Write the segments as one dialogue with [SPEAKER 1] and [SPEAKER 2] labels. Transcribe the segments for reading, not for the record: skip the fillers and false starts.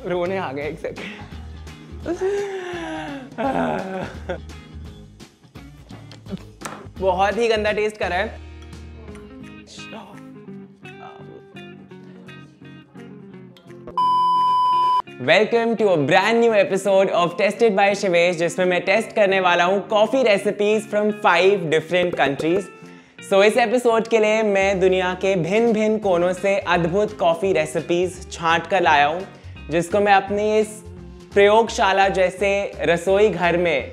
[SPEAKER 1] रोने आ गया एक सेकंड। बहुत ही गंदा टेस्ट कर रहा है। Welcome to a brand new episode of tasted by Shivesh, जिसमें मैं टेस्ट करने वाला हूँ coffee recipes from 5 different countries. So इस एपिसोड के लिए मैं दुनिया के भिन्न भिन्न कोनों से अद्भुत कॉफी रेसिपीज छांट कर लाया हूँ, जिसको मैं अपनी इस प्रयोगशाला जैसे रसोई घर में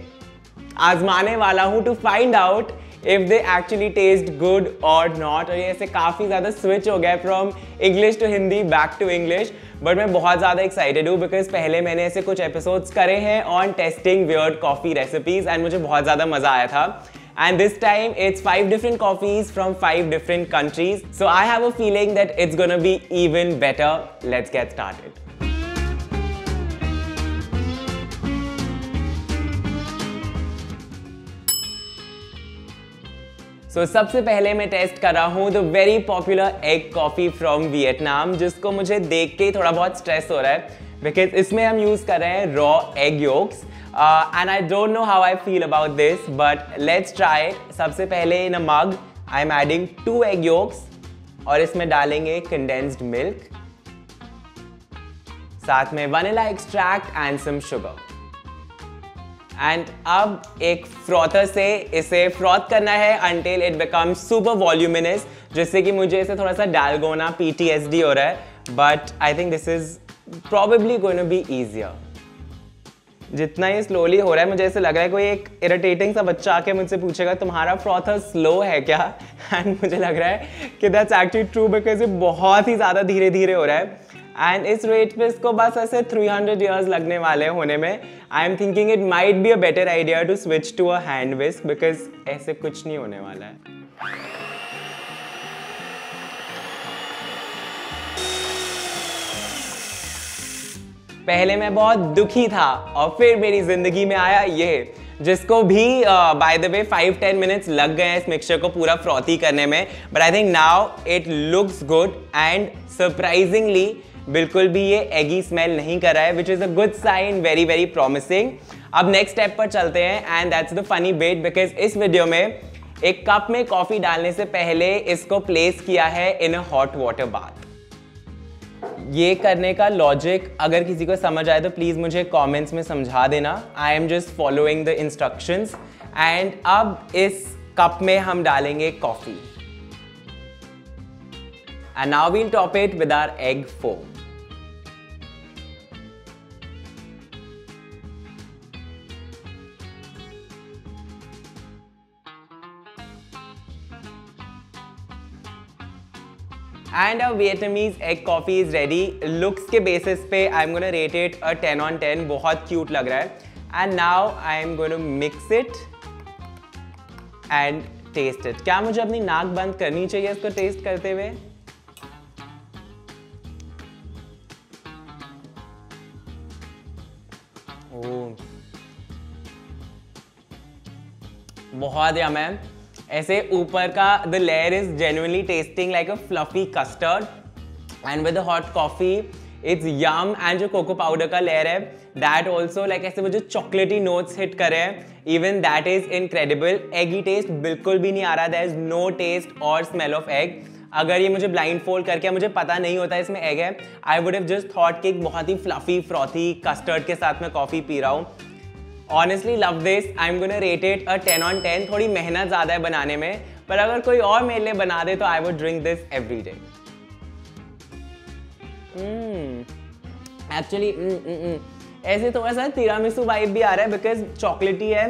[SPEAKER 1] आजमाने वाला हूँ to find out if they actually test good और नॉट। और ये ऐसे काफ़ी ज़्यादा स्विच हो गया from English to Hindi back to English, but मैं बहुत ज़्यादा एक्साइटेड हूँ बिकॉज पहले मैंने ऐसे कुछ एपिसोड्स करे हैं on testing weird coffee recipes and मुझे बहुत ज़्यादा मज़ा आया था। And this time it's 5 different coffees from 5 different countries. So I have a feeling that it's gonna be even better. Let's get started. So सबसे पहले मैं टेस्ट कर रहा हूँ the very popular egg coffee from Vietnam, जिसको मुझे देख के थोड़ा बहुत स्ट्रेस हो रहा है बिकॉज इसमें हम यूज कर रहे हैं raw egg yolks. And I don't know how I feel about this, but let's try it. सबसे पहले in a mug, I'm adding 2 egg yolks और इसमें डालेंगे condensed milk, साथ में vanilla extract and some sugar. And अब एक frother से इसे froth करना है until it becomes super voluminous, जिससे कि मुझे इसे थोड़ा सा dalgona PTSD हो रहा है, but I think this is probably going to be easier. जितना ये स्लोली हो रहा है मुझे ऐसे लग रहा है कोई एक इरिटेटिंग सा बच्चा आके मुझसे पूछेगा तुम्हारा फ्रॉथर स्लो है क्या, एंड मुझे लग रहा है कि दैट्स एक्चुअली ट्रू बिकॉज ये बहुत ही ज़्यादा धीरे धीरे हो रहा है एंड इस रेट पे इसको बस ऐसे 300 इयर्स लगने वाले होने में। I am thinking it might be a better idea to switch to a hand whisk because ऐसे कुछ नहीं होने वाला है। पहले मैं बहुत दुखी था और फिर मेरी जिंदगी में आया ये, जिसको भी बाय द वे 5-10 मिनट्स लग गए हैं इस मिक्सचर को पूरा फ्रॉथी करने में, but I think now it looks good and surprisingly बिल्कुल भी ये एगी स्मेल नहीं कर रहा है, which is a good sign, very very promising. अब नेक्स्ट स्टेप पर चलते हैं and that's the funny bit because इस वीडियो में एक कप में कॉफी डालने से पहले इसको प्लेस किया है इन अ हॉट वाटर बाथ। ये करने का लॉजिक अगर किसी को समझ आए तो प्लीज़ मुझे कमेंट्स में समझा देना। I am just following the instructions and अब इस कप में हम डालेंगे coffee and now we'll top it with our egg foam. And our Vietnamese egg coffee is ready. Looks के basis पे I'm gonna rate it a 10 on 10. बहुत cute लग रहा है. And now I'm going to mix it and taste it. क्या मुझे अपनी नाक बंद करनी चाहिए इसको टेस्ट करते हुए? ओह, बहुत यम है। ऐसे ऊपर का the layer is genuinely tasting like a fluffy custard and with the hot coffee it's yum. And जो कोको पाउडर का लेयर है दैट ऑल्सो लाइक ऐसे मुझे चॉकलेटी नोट्स हिट करे हैं, even that is incredible. Eggy taste बिल्कुल भी नहीं आ रहा, देयर इज नो टेस्ट और स्मेल ऑफ एग। अगर ये मुझे ब्लाइंड फोल्ड करके मुझे पता नहीं होता इसमें एग है, I would have just thought कि बहुत ही फ्लफी फ्रॉथी कस्टर्ड के साथ मैं कॉफी पी रहा हूँ। Honestly love this. I'm gonna rate it a 10 on 10. थोड़ी मेहनत ज़्यादा है बनाने में, पर अगर कोई और मेरे लिए बना दे तो I would drink this every day. Actually, ऐसे थोड़ा सा तिरामिसू वाइब भी आ रहा है बिकॉज चॉकलेटी है,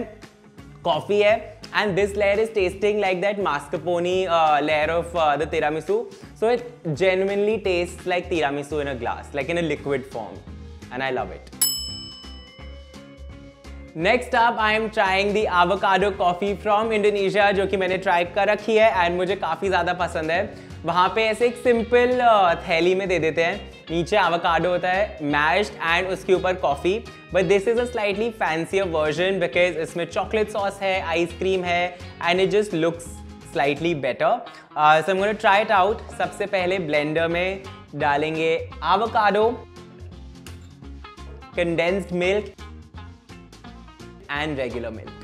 [SPEAKER 1] कॉफी है, and this layer is tasting like that mascarpone layer of the tiramisu. So it genuinely tastes like tiramisu in a glass, like in a liquid form, and I love it. Next up I am trying the avocado coffee from Indonesia, जो कि मैंने try कर रखी है and मुझे काफ़ी ज़्यादा पसंद है। वहाँ पे ऐसे एक सिंपल थैली में दे देते हैं, नीचे एवोकाडो होता है मैश्ड एंड उसके ऊपर coffee, but this is a slightly fancier version because इसमें चॉकलेट सॉस है, आइसक्रीम है and it just looks slightly better. So I am gonna try it out. सबसे पहले ब्लेंडर में डालेंगे avocado, condensed milk and regular milk.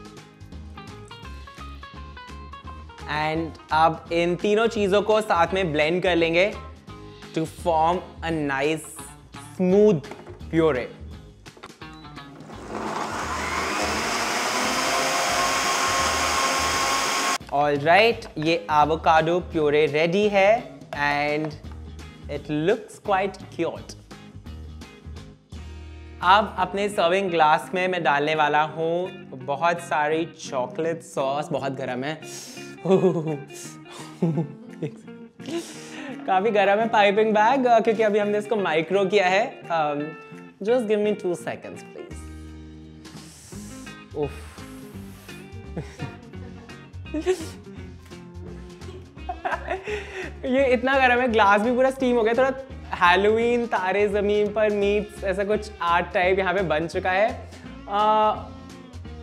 [SPEAKER 1] And अब इन तीनों चीजों को साथ में ब्लेंड कर लेंगे to form a nice smooth puree. Alright, ये एवोकाडो प्योरे रेडी है and it looks quite cute. अब अपने सर्विंग ग्लास में मैं डालने वाला हूँ बहुत सारी चॉकलेट सॉस. बहुत गर्म है. काफी गर्म है पाइपिंग बैग, क्योंकि अभी हमने इसको माइक्रो किया है. Just give me 2 seconds please. ये इतना गर्म है, ग्लास भी पूरा स्टीम हो गया. थोड़ा हैलोवीन तारे जमीन पर मीट्स ऐसा कुछ आर्ट टाइप यहाँ पे बन चुका है.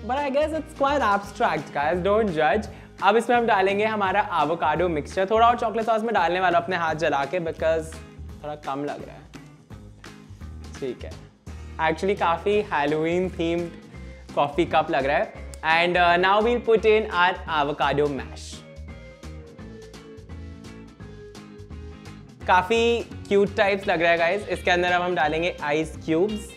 [SPEAKER 1] But I guess it's quite abstract guys, don't जज. अब इसमें हम डालेंगे हमारा एवोकाडो मिक्सचर. थोड़ा और चॉकलेट सॉस में डालने वाला अपने हाथ जला के, बिकॉज थोड़ा कम लग रहा है. ठीक है, एक्चुअली काफी हैलोवीन थीम्ड कॉफी कप लग रहा है. And now we'll put in our avocado mash. काफी क्यूट टाइप्स लग रहा है गाइस. इसके अंदर अब हम डालेंगे आइस क्यूब्स.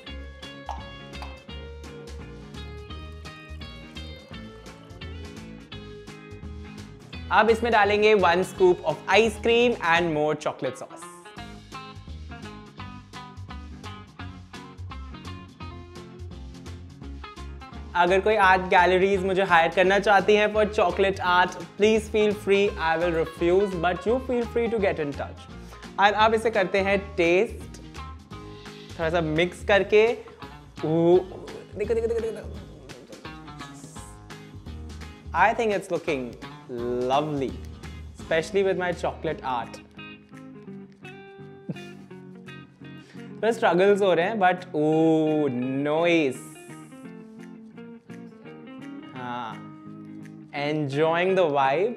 [SPEAKER 1] अब इसमें डालेंगे 1 scoop of ice cream and more chocolate sauce. अगर कोई आर्ट गैलरीज मुझे हायर करना चाहती हैं for chocolate art, please feel free. I will refuse but you feel free to get in touch. और अब इसे करते हैं टेस्ट. थोड़ा सा मिक्स करके. देखो देखो देखो देखो. I think it's looking lovely, especially with my chocolate art. थोड़े struggles हो रहे हैं, but ooh, noise. हाँ, enjoying the vibe.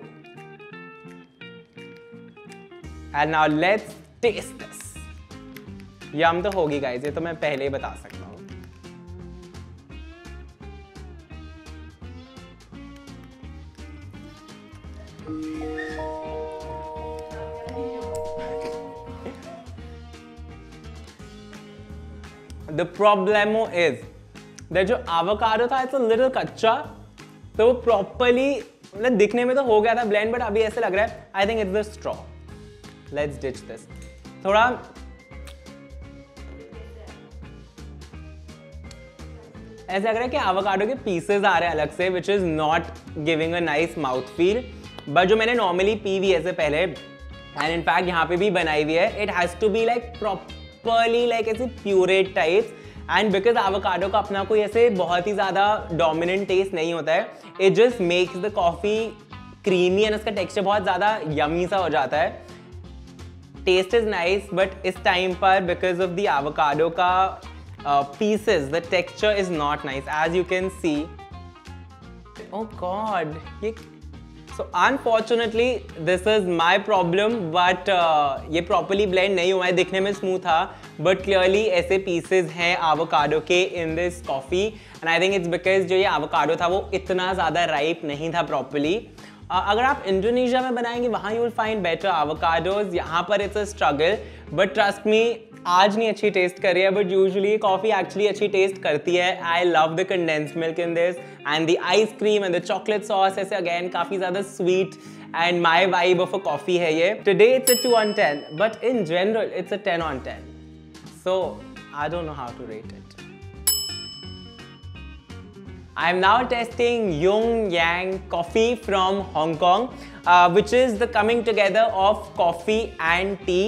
[SPEAKER 1] And now let's taste this. यम तो होगी guys, ये तो मैं पहले ही बता सकता हूँ. The problemo is that जो avocado था it's a little कच्चा, तो वो properly मतलब दिखने में तो हो गया था blend, but अभी ऐसे लग रहा है I think it's the straw. Let's ditch this. थोड़ा ऐसा लग रहा है कि avocado के pieces आ रहे हैं अलग से, which is not giving a nice mouth feel. But जो मैंने normally पी हुई है ऐसे पहले, and in fact यहाँ पे भी बनाई हुई है, it has to be like properly like ऐसे pureed types. And because avocado का अपना कोई ऐसे बहुत ही ज़्यादा dominant taste नहीं होता है, it just makes the coffee creamy and उसका texture बहुत ज़्यादा yummy सा हो जाता है. Taste is nice, but इस time पर because of the avocado का pieces, the texture is not nice, as you can see. Oh God, ये So unfortunately this is my problem, but ये properly blend नहीं हुआ है. दिखने में smooth था, but clearly ऐसे pieces हैं avocado के in this coffee, and I think it's because जो ये avocado था वो इतना ज़्यादा ripe नहीं था properly. अगर आप इंडोनेशिया में बनाएंगे वहाँ you will find better avocados. यहाँ पर it's a struggle, but trust me आज नहीं अच्छी टेस्ट कर रही है, बट यूजुअली कॉफी एक्चुअली अच्छी टेस्ट करती है. I love the condensed milk in this and the ice cream and the chocolate sauce. ऐसे अगेन काफी ज्यादा sweet and my vibe of a coffee है ये. Today it's a 2 on 10, but in general it's a 10 on 10. So I don't know how to rate it. I am now testing Yung Yang coffee from Hong Kong, which is the coming together of coffee and tea.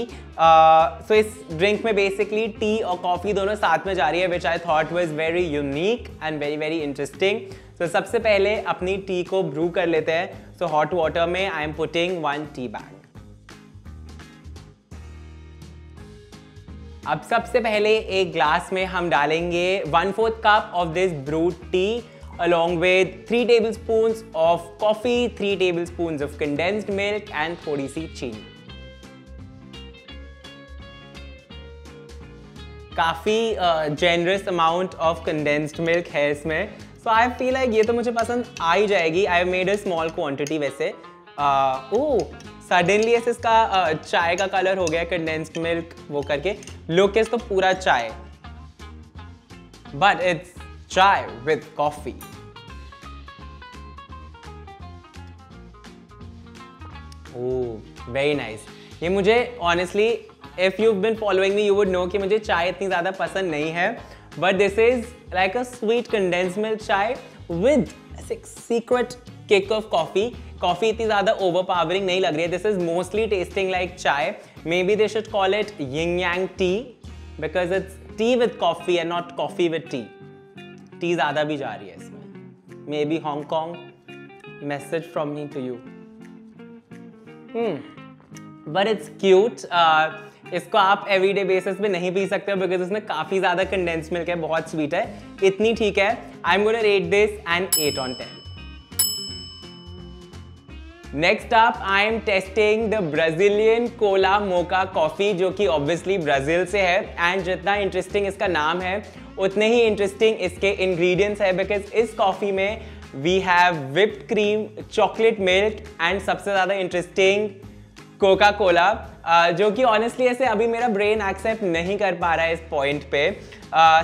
[SPEAKER 1] So इस drink में basically tea और coffee दोनों साथ में जा रही है, which I thought was very unique and very very interesting. So सबसे पहले अपनी tea को brew कर लेते हैं. So hot water में I am putting 1 tea bag. अब सबसे पहले एक ग्लास में हम डालेंगे 1/4 cup of this brewed tea, along with 3 tablespoons of coffee, 3 tablespoons of condensed milk and थोड़ी सी चीनी. काफ़ी generous amount of condensed milk है इसमें, सो आई फील लाइक ये तो मुझे पसंद आ ही जाएगी। I made a small quantity वैसे। सडनली ऐसे इसका चाय का कलर हो गया कंडेंस्ड मिल्क वो करके, लुक इज तो पूरा चाय, but it's chai with coffee. Oh very nice. ये मुझे honestly, if you been following me you would know कि मुझे चाय इतनी ज़्यादा पसंद नहीं है, but this is like a sweet condensed milk chai with secret kick of coffee. Coffee इतनी ज़्यादा ओवरपावरिंग नहीं लग रही है। This is mostly tasting like chai. Maybe they should call it yin yang tea because it's T with coffee and not coffee with tea. Tea ज़्यादा भी जा रही है इसमें। Maybe Hong Kong, message from me to you. But it's cute. इसको आप everyday basis पे नहीं पी सकते हो बिकॉज इसमें काफ़ी ज़्यादा कंडेंस्ड मिल्क है, बहुत स्वीट है। इतनी ठीक है। I am gonna rate this an 8 on 10। Next up I am testing the Brazilian cola mocha coffee, जो कि ऑब्वियसली ब्राज़ील से है। एंड जितना इंटरेस्टिंग इसका नाम है उतने ही इंटरेस्टिंग इसके इंग्रेडिएंट्स है, बिकॉज इस कॉफ़ी में we have whipped cream, chocolate milk and सबसे ज़्यादा इंटरेस्टिंग कोका कोला, जो कि ऑनेस्टली ऐसे अभी मेरा ब्रेन एक्सेप्ट नहीं कर पा रहा है इस पॉइंट पे।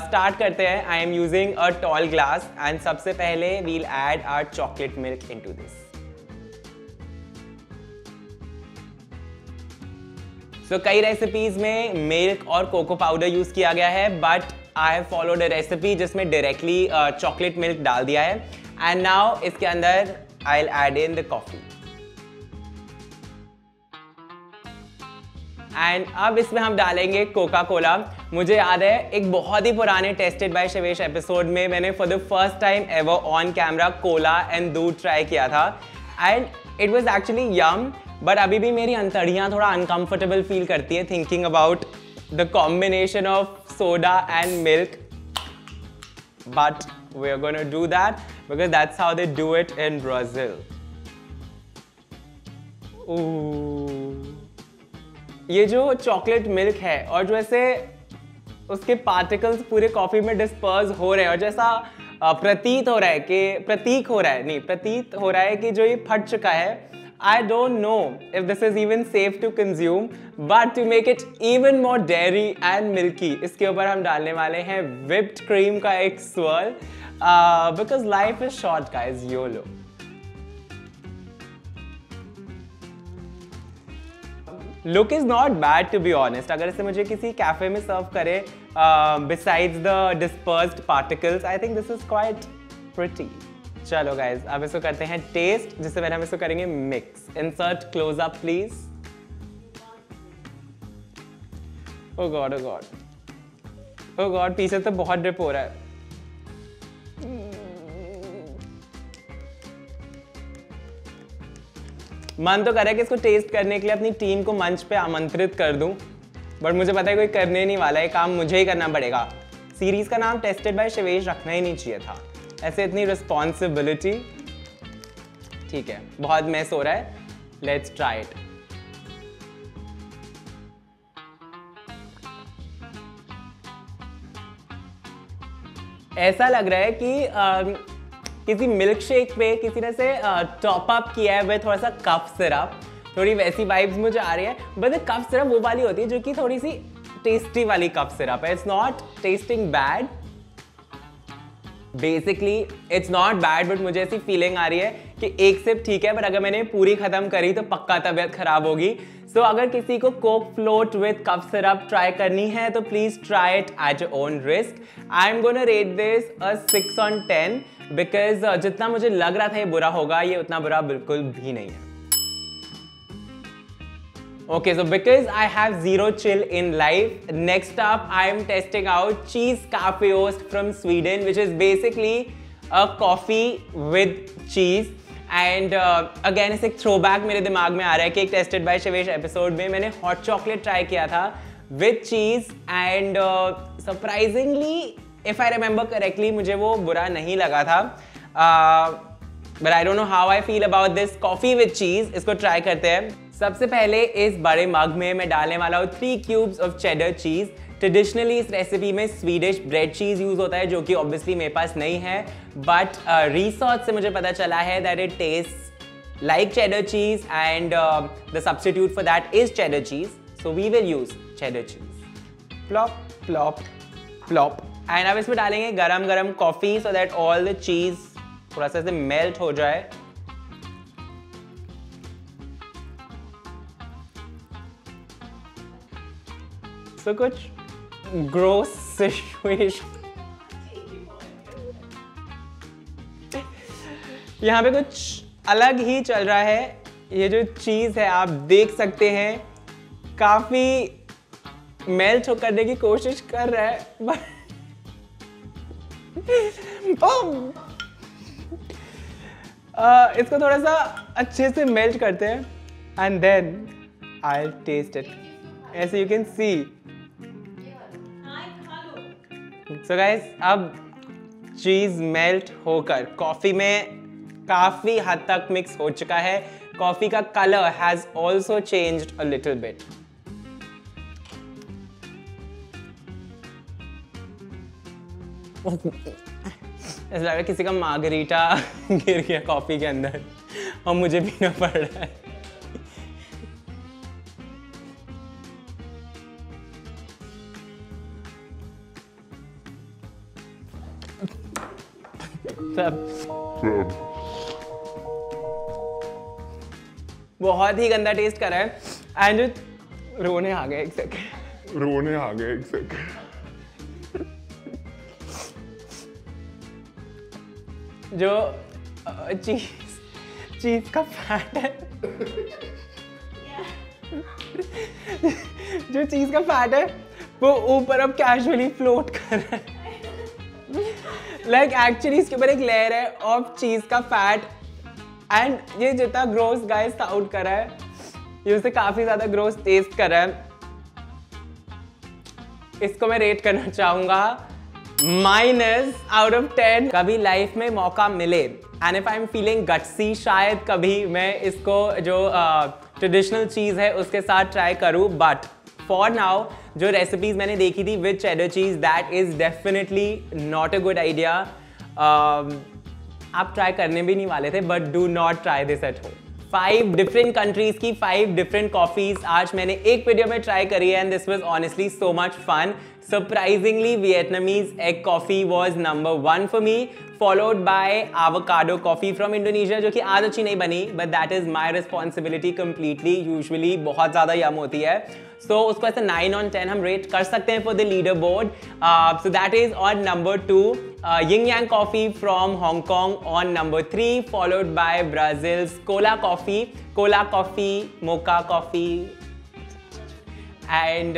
[SPEAKER 1] स्टार्ट करते हैं। I am using a tall glass and सबसे पहले we'll add our chocolate milk into this. So कई रेसिपीज में मिल्क और कोको पाउडर यूज किया गया है, but I have followed a recipe जिसमें डायरेक्टली चॉकलेट मिल्क डाल दिया है। एंड नाउ इसके अंदर I will add in the coffee. And अब इसमें हम डालेंगे कोका कोला। मुझे याद है एक बहुत ही पुराने टेस्टेड बाय शवेश एपिसोड में मैंने for the first time ever on camera cola and दूध ट्राई किया था and it was actually yum, but अभी भी मेरी अंतड़ियाँ थोड़ा अनकंफर्टेबल फील करती है thinking about the combination of soda and milk, but we are gonna do that because that's how they do it in Brazil. ये जो चॉकलेट मिल्क है और जो ऐसे उसके पार्टिकल्स पूरे कॉफी में डिस्पर्स हो रहे हैं और जैसा प्रतीत हो रहा है कि जो ये फट चुका है। I don't know if this is even safe to consume, but to make it even more dairy and milky, इसके ऊपर हम डालने वाले हैं whipped cream का एक swirl, because life is short guys, YOLO। Look is not bad to be honest। अगर इसे मुझे किसी कैफे में सर्व करे besides the dispersed particles, I think this is quite pretty। चलो गाइज अब इसको करते हैं टेस्ट, जिससे पहले हम इसको करेंगे mix. Insert close up please. Oh God oh God oh God, पीछे तो बहुत ड्रिप हो रहा है। मन तो कर रहा है कि इसको टेस्ट करने के लिए अपनी टीम को मंच पे आमंत्रित कर दूं, बट मुझे पता है कोई करने नहीं वाला है, काम मुझे ही करना पड़ेगा। सीरीज का नाम टेस्टेड बाय शवेश रखना ही नहीं चाहिए था, ऐसे इतनी रिस्पॉन्सिबिलिटी। ठीक है, बहुत मैस हो रहा है, लेट्स ट्राई इट। ऐसा लग रहा है कि किसी मिल्क शेक पे किसी ने से टॉप अप किया है विद थोड़ा सा कफ सिरप, थोड़ी वैसी वाइब्स मुझे आ रही है। बट कफ सिरप वो वाली होती है जो कि थोड़ी सी टेस्टी वाली कफ सिरप है। It's not testing bad, basically it's not bad, but मुझे ऐसी फीलिंग आ रही है कि एक सिप ठीक है, बट अगर मैंने पूरी खत्म करी तो पक्का तबीयत खराब होगी। सो अगर किसी को coke float with cough syrup try करनी है तो please try it at your own risk. I am gonna rate this a 6 on 10 because जितना मुझे लग रहा था ये बुरा होगा, ये उतना बुरा बिल्कुल भी नहीं है। Okay, so because I have zero chill in life, next up I am testing out Cheese Cafe Ost from Sweden, which is basically a coffee with cheese. And again, इसे एक throwback मेरे दिमाग में आ रहा है कि एक Tested by शवेश एपिसोड में मैंने hot chocolate ट्राई किया था with cheese and surprisingly, if I remember correctly, मुझे वो बुरा नहीं लगा था। But I don't know how I feel about this coffee with cheese। इसको ट्राई करते हैं। सबसे पहले इस बड़े मग में मैं डालने वाला हूँ 3 cubes of cheddar cheese। Traditionally इस रेसिपी में स्वीडिश ब्रेड चीज़ यूज़ होता है जो कि ऑब्वियसली मेरे पास नहीं है, बट रिसर्च से मुझे पता चला है that it taste like cheddar cheese and the substitute for that is cheddar cheese, so we will use cheddar cheese. Plop plop plop. And अब इसमें डालेंगे गरम गरम coffee so that all the cheese थोड़ा सा मेल्ट हो जाए। तो कुछ ग्रोस सिचुएशन यहाँ पे कुछ अलग ही चल रहा है। ये जो चीज़ है आप देख सकते हैं काफ़ी मेल्ट करने की कोशिश कर रहा है, बट इसको थोड़ा सा अच्छे से मेल्ट करते हैं and then I taste it. ऐसे you can see. So guys, अब चीज़ मेल्ट होकर कॉफ़ी में काफ़ी हद तक मिक्स हो चुका है। कॉफ़ी का colour has also changed a little bit. ऐसा लग रहा है किसी का मार्गरीटा गिर गया कॉफ़ी के अंदर और मुझे पीना पड़ रहा है। बहुत ही गंदा टेस्ट कर रहा है एंड रोने आ गए एक सेकंड। जो चीज का फैट है जो चीज का फैट है वो ऊपर अब कैजुअली फ्लोट कर रहा है। लाइक एक्चुअली इसके ऊपर एक लेयर है ऑफ चीज का फैट एंड ये जितना ग्रोस गाइस साउंड कर रहा है ये उससे काफी ज्यादा ग्रोस टेस्ट कर रहा है। इसको मैं रेट करना चाहूंगा -10। कभी लाइफ में मौका मिले and if I am feeling gutsy शायद कभी मैं इसको जो ट्रेडिशनल चीज़ है उसके साथ ट्राई करूँ, बट फॉर नाउ जो रेसिपीज मैंने देखी थी with cheddar cheese that is definitely not a good idea. आप ट्राई करने भी नहीं वाले थे, but do not try this at home. 5 different countries की 5 डिफरेंट कॉफीज आज मैंने एक वीडियो में ट्राई करी है and this was honestly so much fun. Surprisingly, Vietnamese egg coffee was number 1 for me, followed by avocado coffee from Indonesia, जो कि आज अच्छी नहीं बनी, but that is my responsibility completely. Usually बहुत ज़्यादा यम होती है, so उसको ऐसे 9 on 10 हम रेट कर सकते हैं for the leaderboard. So that is on number 2. Yin Yang coffee from Hong Kong on number 3, followed by Brazil's Cola coffee, mocha coffee. And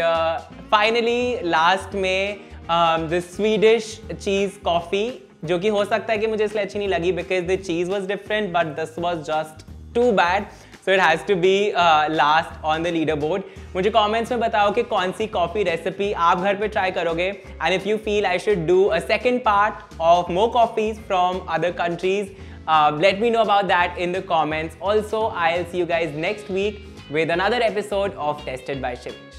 [SPEAKER 1] finally last में द स्वीडिश चीज़ कॉफ़ी, जो कि हो सकता है कि मुझे इसलिए अच्छी नहीं लगी because the cheese was different, but this was just too bad, so it has to be last on the leaderboard. मुझे कॉमेंट्स में बताओ कि कौन सी कॉफ़ी रेसिपी आप घर पे ट्राई करोगे and if you feel I should do a second part of more coffees from other countries, let me know about that in the comments. Also, I'll see you guys next week with another episode of Tested by Shivesh.